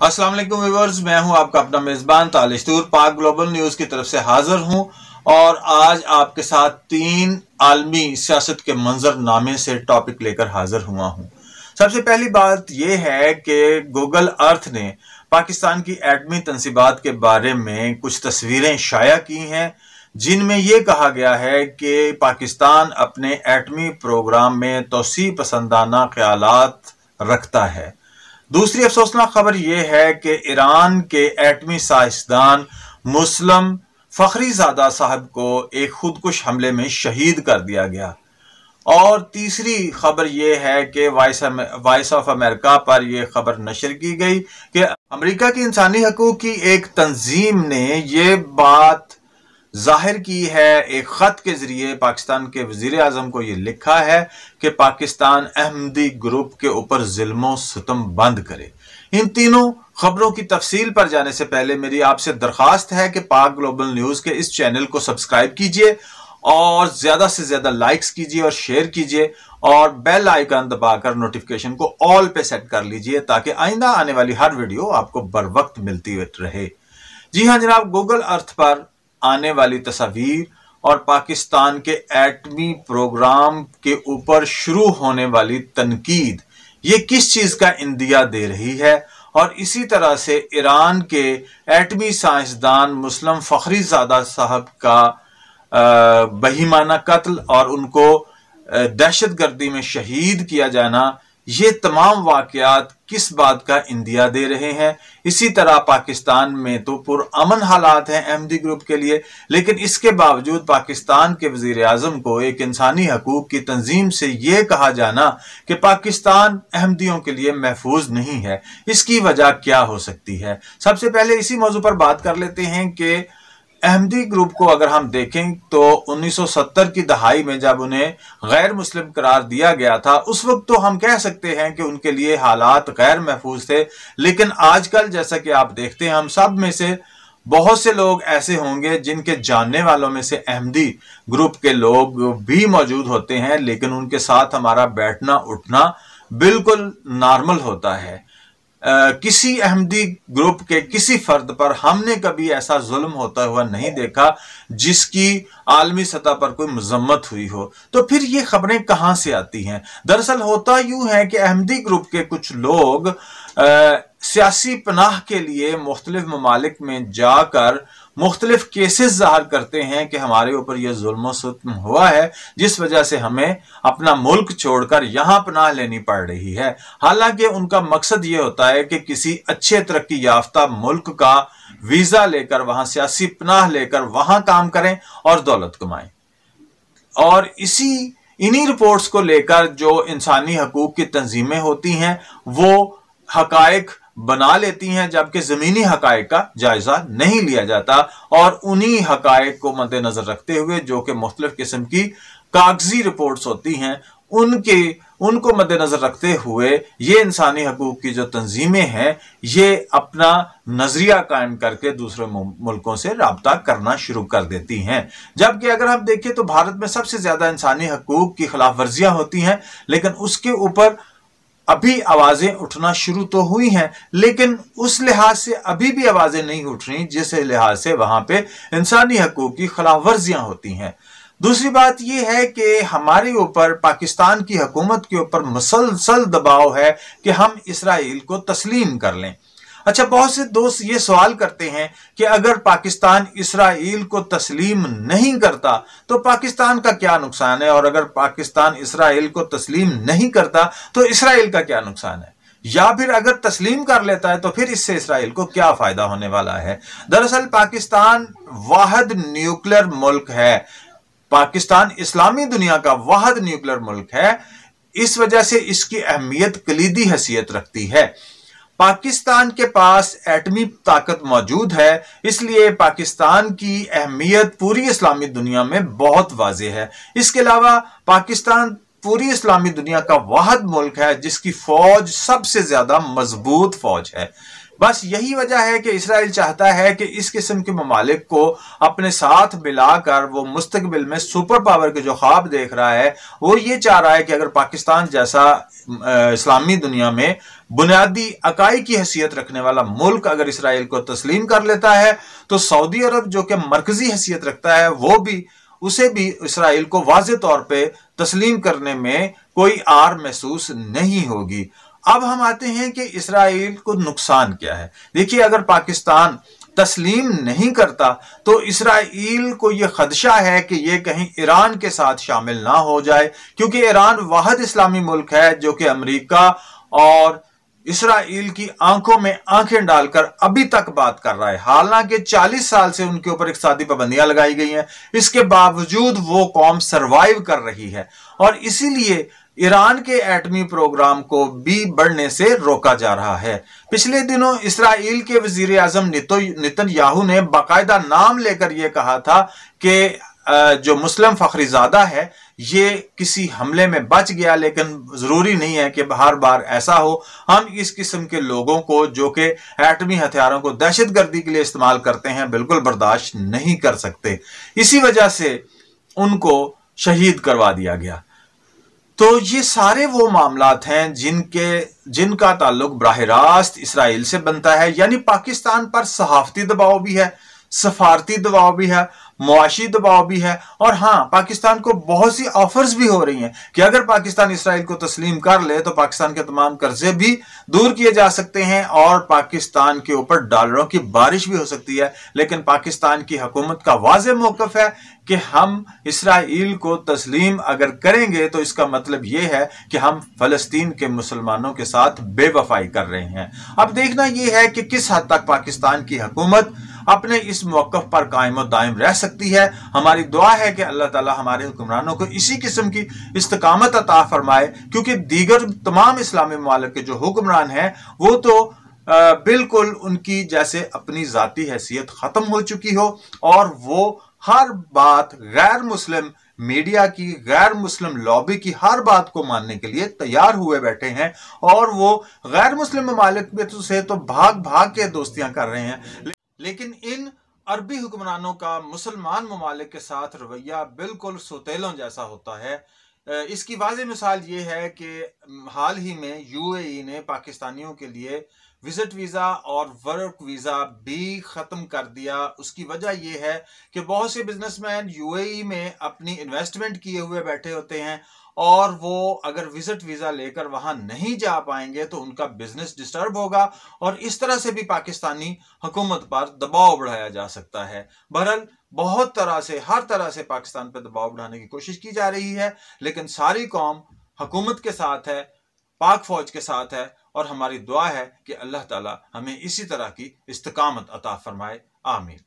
अस्सलाम वालेकुम व्यूअर्स, मैं हूं आपका अपना मेजबान तालिशतूर पाक ग्लोबल न्यूज की तरफ से हाजिर हूं और आज आपके साथ 3 आलमी सियासत के मंजरनामे से टॉपिक लेकर हाजिर हुआ हूं। सबसे पहली बात यह है कि गूगल अर्थ ने पाकिस्तान की एटमी तंसीबात के बारे में कुछ तस्वीरें शाया की हैं जिनमें यह कहा गया है कि पाकिस्तान अपने एटमी प्रोग्राम में तोसी पसंदाना ख्यालात रखता है। दूसरी अफसोसनाक खबर यह है कि ईरान के एटमी साइंसदान मुस्लिम फखरीजादा साहब को एक खुदकुश हमले में शहीद कर दिया गया। और तीसरी खबर यह है कि वॉइस ऑफ अमेरिका पर यह खबर नशर की गई कि अमेरिका की इंसानी हकूक की एक तंजीम ने यह बात जाहिर की है, एक खत के जरिए पाकिस्तान के वजीर आजम को यह लिखा है कि पाकिस्तान अहमदी ग्रुप के ऊपर जुल्म सितम बंद करे। इन तीनों खबरों की तफसील पर जाने से पहले मेरी आपसे दरखास्त है कि पाक ग्लोबल न्यूज के इस चैनल को सब्सक्राइब कीजिए और ज्यादा से ज्यादा लाइक्स कीजिए और शेयर कीजिए और बेल आइकन दबाकर नोटिफिकेशन को ऑल पे सेट कर लीजिए ताकि आइंदा आने वाली हर वीडियो आपको बर वक्त मिलती रहे। जी हाँ जनाब, गूगल अर्थ पर आने वाली तस्वीर और पाकिस्तान के एटमी प्रोग्राम के ऊपर शुरू होने वाली तनकीद ये किस चीज का इंदिया दे रही है। और इसी तरह से ईरान के एटमी साइंसदान मुस्लिम फखरीजादा साहब का बहीमाना कत्ल और उनको दहशतगर्दी में शहीद किया जाना, ये तमाम वाकयात किस बात का इंदिया दे रहे हैं। इसी तरह पाकिस्तान में तो पुरअमन हालात हैं अहमदी ग्रुप के लिए, लेकिन इसके बावजूद पाकिस्तान के वजीर आजम को एक इंसानी हकूक की तंजीम से यह कहा जाना कि पाकिस्तान अहमदियों के लिए महफूज नहीं है, इसकी वजह क्या हो सकती है। सबसे पहले इसी मौजू पर बात कर लेते हैं कि अहमदी ग्रुप को अगर हम देखें तो 1970 की दहाई में जब उन्हें गैर मुस्लिम करार दिया गया था उस वक्त तो हम कह सकते हैं कि उनके लिए हालात गैर महफूज थे, लेकिन आजकल जैसा कि आप देखते हैं हम सब में से बहुत से लोग ऐसे होंगे जिनके जानने वालों में से अहमदी ग्रुप के लोग भी मौजूद होते हैं, लेकिन उनके साथ हमारा बैठना उठना बिल्कुल नॉर्मल होता है। किसी अहमदी ग्रुप के किसी फर्द पर हमने कभी ऐसा जुल्म होता हुआ नहीं देखा जिसकी आलमी सतह पर कोई मजम्मत हुई हो। तो फिर ये खबरें कहां से आती हैं? दरअसल होता यूं है कि अहमदी ग्रुप के कुछ लोग सियासी पनाह के लिए मुख्तलिफ ममालिक में जाकर मुख्तलिफ केसेस जाहिर करते हैं कि हमारे ऊपर यह जुल्म सितम हुआ है जिस वजह से हमें अपना मुल्क छोड़कर यहां पनाह लेनी पड़ रही है। हालांकि उनका मकसद यह होता है कि किसी अच्छे तरक्की याफ्ता मुल्क का वीजा लेकर वहां सियासी पनाह लेकर वहां काम करें और दौलत कमाएं। और इन्हीं रिपोर्ट्स को लेकर जो इंसानी हकूक की तंजीमें होती हैं वो हकायक बना लेती हैं, जबकि जमीनी हकायक का जायजा नहीं लिया जाता। और उन्हीं हकायक को मद्देनजर रखते हुए जो कि मुख्तलिफ किस्म की कागजी रिपोर्ट्स होती हैं उनको मद्देनजर रखते हुए ये इंसानी हकूक की जो तंजीमें हैं ये अपना नजरिया कायम करके दूसरे मुल्कों से राब्ता करना शुरू कर देती हैं। जबकि अगर हम देखें तो भारत में सबसे ज्यादा इंसानी हकूक की खिलाफ वर्जियां होती हैं, लेकिन उसके ऊपर अभी आवाजें उठना शुरू तो हुई हैं, लेकिन उस लिहाज से अभी भी आवाजें नहीं उठ रही जिस लिहाज से वहां पे इंसानी हकूक की खिलाफ वर्जियां होती हैं। दूसरी बात यह है कि हमारे ऊपर पाकिस्तान की हुकूमत के ऊपर मुसलसल दबाव है कि हम इसराइल को तस्लीम कर लें। अच्छा, बहुत से दोस्त ये सवाल करते हैं कि अगर पाकिस्तान इसराइल को तस्लीम नहीं करता तो पाकिस्तान का क्या नुकसान है, और अगर पाकिस्तान इसराइल को तस्लीम नहीं करता तो इसराइल का क्या नुकसान है, या फिर अगर तस्लीम कर लेता है तो फिर इससे इसराइल को क्या फायदा होने वाला है। दरअसल पाकिस्तान वाहिद न्यूक्लियर मुल्क है, पाकिस्तान इस्लामी दुनिया का वाहिद न्यूक्लियर मुल्क है, इस वजह से इसकी अहमियत कलीदी हैसियत रखती है। पाकिस्तान के पास एटमी ताकत मौजूद है, इसलिए पाकिस्तान की अहमियत पूरी इस्लामी दुनिया में बहुत वाज़ेह है। इसके अलावा पाकिस्तान पूरी इस्लामी दुनिया का वाहिद मुल्क है जिसकी फौज सबसे ज्यादा मजबूत फौज है। بس یہی وجہ ہے کہ اسرائیل چاہتا ہے کہ اس قسم کے ممالک کو اپنے ساتھ ملا کر وہ مستقبل میں سپر پاور کے جو خواب دیکھ رہا ہے وہ یہ چاہ رہا ہے کہ اگر پاکستان جیسا اسلامی دنیا میں بنیادی اکائی کی حیثیت رکھنے والا ملک اگر اسرائیل کو تسلیم کر لیتا ہے تو سعودی عرب جو کہ مرکزی حیثیت رکھتا ہے وہ بھی اسے بھی اسرائیل کو واضح طور پہ تسلیم کرنے میں کوئی آر محسوس نہیں ہوگی۔ اب ہم آتے ہیں کہ اسرائیل کو نقصان کیا ہے۔ دیکھیے اگر پاکستان تسلیم نہیں کرتا تو اسرائیل کو یہ خدشہ ہے کہ یہ کہیں ایران کے ساتھ شامل نہ ہو جائے، کیونکہ ایران واحد اسلامی ملک ہے جو کہ امریکہ اور اسرائیل کی آنکھوں میں آنکھیں ڈال کر ابھی تک بات کر رہا ہے۔ حالانکہ 40 سال سے ان کے اوپر اقتصادی پابندیاں لگائی گئی ہیں، اس کے باوجود وہ قوم سروائیو کر رہی ہے، اور اسی لیے ایران کے ایٹمی پروگرام کو بھی بڑھنے سے روکا جا رہا ہے۔ پچھلے دنوں اسرائیل کے وزیر اعظم نتن یاہو نے باقاعدہ نام لے کر یہ کہا تھا کہ جو مسلم فخری زادہ ہے یہ کسی حملے میں بچ گیا، لیکن ضروری نہیں ہے کہ ہر بار ایسا ہو۔ ہم اس قسم کے لوگوں کو جو کہ ایٹمی ہتھیاروں کو دہشت گردی کے لیے استعمال کرتے ہیں بالکل برداشت نہیں کر سکتے، اسی وجہ سے ان کو شہید کروا دیا گیا۔ تو یہ سارے وہ معاملات ہیں جن کا تعلق براہ راست اسرائیل سے بنتا ہے، یعنی پاکستان پر صحافتی دباؤ بھی ہے، سفارتی دباؤ بھی ہے، معاشی دباؤ بھی ہے، اور ہاں پاکستان کو بہت سی آفرز بھی ہو رہی ہیں کہ اگر پاکستان اسرائیل کو تسلیم کر لے تو پاکستان کے تمام قرضے بھی دور کیے جا سکتے ہیں اور پاکستان کے اوپر ڈالروں کی بارش بھی ہو سکتی ہے۔ لیکن پاکستان کی حکومت کا واضح موقف ہے کہ ہم اسرائیل کو تسلیم اگر کریں گے تو اس کا مطلب یہ ہے کہ ہم فلسطین کے مسلمانوں کے ساتھ بے وفائی کر رہے ہیں۔ اب دیکھنا یہ ہے کہ کس حد تک پاکستان کی حکومت اپنے اس موقف پر قائم و دائم رہ سکتی ہے۔ ہماری دعا ہے کہ اللہ تعالی ہمارے حکمرانوں کو اسی قسم کی استقامت عطا فرمائے، کیونکہ دیگر تمام اسلامی ممالک کے جو حکمران ہیں وہ تو بالکل ان کی جیسے اپنی ذاتی حیثیت ختم ہو چکی ہو، اور وہ ہر بات غیر مسلم میڈیا کی، غیر مسلم لابی کی ہر بات کو ماننے کے لیے تیار ہوئے بیٹھے ہیں، اور وہ غیر مسلم ممالک سے تو بھاگ کے دوستیاں کر رہے ہیں۔ لیکن ان عربی حکمرانوں کا مسلمان ممالک کے ساتھ رویہ بالکل سوتیلوں جیسا ہوتا ہے۔ اس کی واضح مثال یہ ہے کہ حال ہی میں UAE نے پاکستانیوں کے لیے وزٹ ویزا اور ورک ویزا بھی ختم کر دیا۔ اس کی وجہ یہ ہے کہ بہت سے بزنس مین UAE میں اپنی انویسٹمنٹ کیے ہوئے بیٹھے ہوتے ہیں، اور وہ اگر وزٹ ویزا لے کر وہاں نہیں جا پائیں گے تو ان کا بزنس ڈسٹرب ہوگا، اور اس طرح سے بھی پاکستانی حکومت پر دباؤ بڑھایا جا سکتا ہے۔ بہرحال بہت طرح سے، ہر طرح سے پاکستان پر دباؤ بڑھانے کی کوشش کی جا رہی ہے، لیکن ساری قوم حکومت کے ساتھ ہے، پاک فوج کے ساتھ ہے، اور ہماری دعا ہے کہ اللہ تعالی ہمیں اسی طرح کی استقامت عطا فرمائے۔ آمین۔